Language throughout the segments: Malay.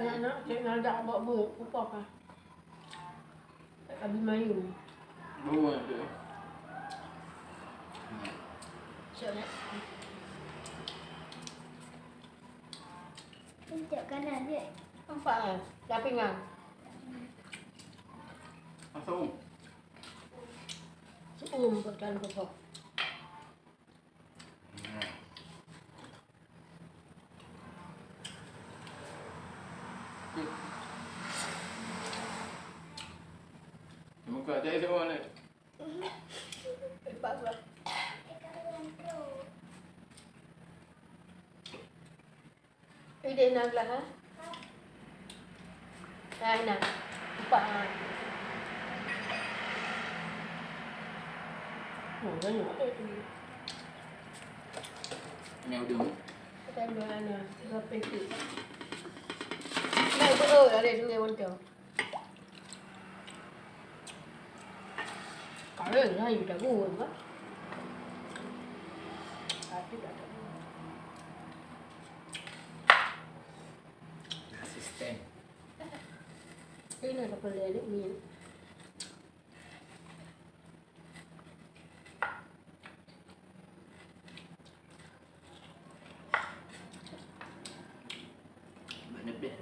Agaknya nak cik nak bawa buruk upah kan. Tak habis mayu. Buruk tu. Siap nak. Tunjuk kanan dia. Nampak kan? Dah pinggang. Masuk. Bukan kosong. Muka cik semua ni. Lepas pula. Dia nak belah ha? Nak. Nampak ha? Oh, banyak tu. Ni udah. Kita ambil anak. Berapa tu? Nak betul ada dua montor. Kalau lah you dah buat apa? Tapi dah tak. Asisten. Ini nak perlu ada ni. Mana dia?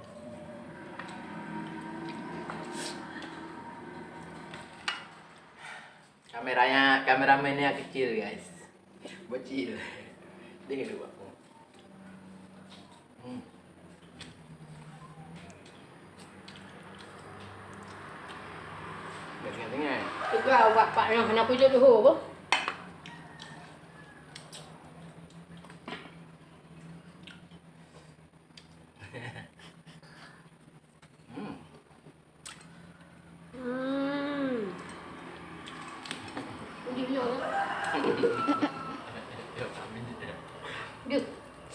Kameramennya kecil guys, bocil. Dia dua aku. Tengah-tengah. Juga bapak yang kena pujuk dulu apa?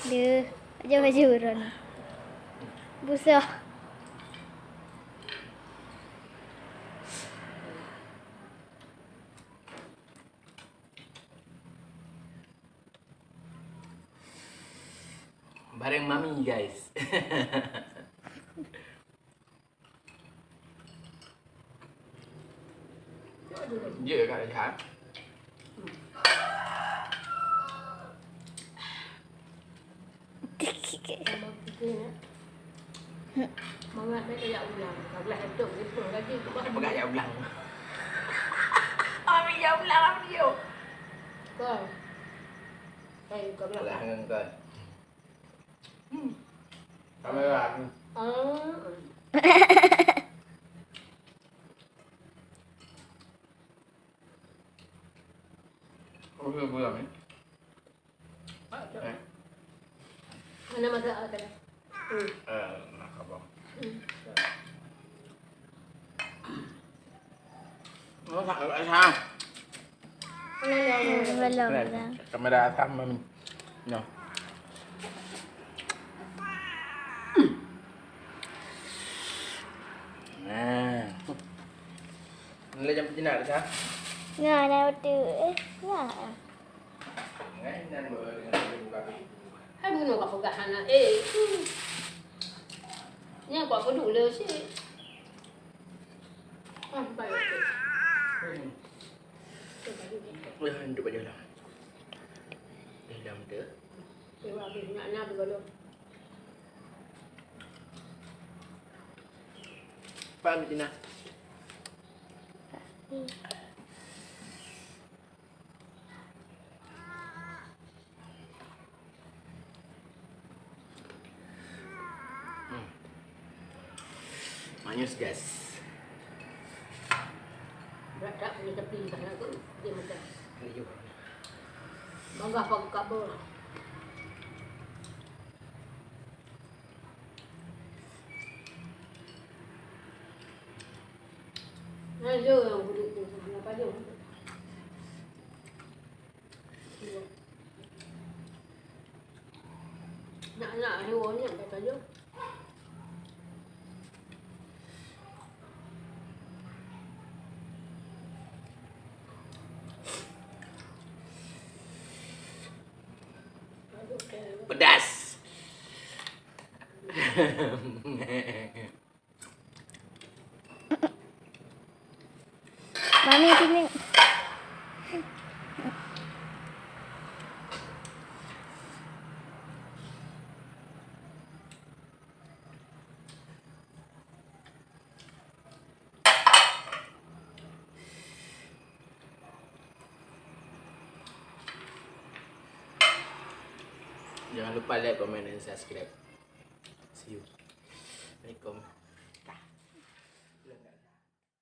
Dia aja baju ron. Busa. Bareng mami guys. Dia kat jahat. Mama nak kayak ulang. Kalau hidup itu lagi Pegang ayam ulang. Mami ayam ulang dia. kau. Kayak kau Ulang bilang. dengan kau. Kamera ni. Oh, bulan ni. Mana masa ada? Nak apa? Oh, tak ada. Belum. Kamera atas mami. No. Nah. Ini jam jenak dah. Ngah dah tu. Ngah. Ngai nan dengan buka. Hai bunuh kau pegang anak. Ni kau apa dulu le sih? Baik. Duduk aja lah. Dalam tu. Dewa habis nak dulu. Paham Tina? Manis guys. Berat tak punya tepi sana tu. Dia macam Liu. bangga pakai kabel. Ayo yang duduk tu sana pada. Nak hewan ni kata je. Pedas. Mami sini. Jangan lupa like, komen, dan subscribe. See you. Assalamualaikum.